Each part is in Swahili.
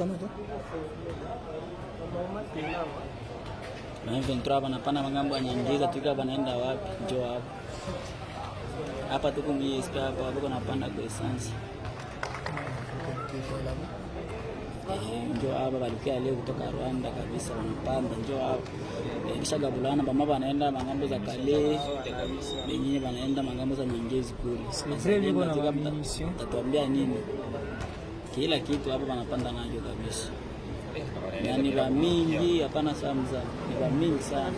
kamata na ventura panapana mangambo anyangiza tuka banaenda wapi njoo hapo hapa tuko mwisho hapa hapo napanda kwa essence njoo hapa balikia leo kutoka Rwanda kabisa wanapanda njoo hapo kisha gabulana mama banaenda mangambo za kale wengine banaenda mangambo za Nyangezi kule sasa niko na mission tatuambia nini kila kitu hapa wanapanda nayo kabisa yani ba mingi hapana samza ni ba mingi sana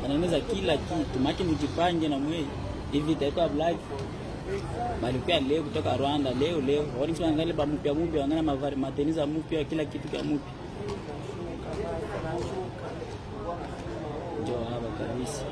anaweza kila kitu maki mjipange na mwe hivi taitwa black balikuwa leo kutoka Rwanda leo wao tunaangalia ba mpya wangana mavari mateniza mpya kila kitu kwa mpya ndio hapa kabisa.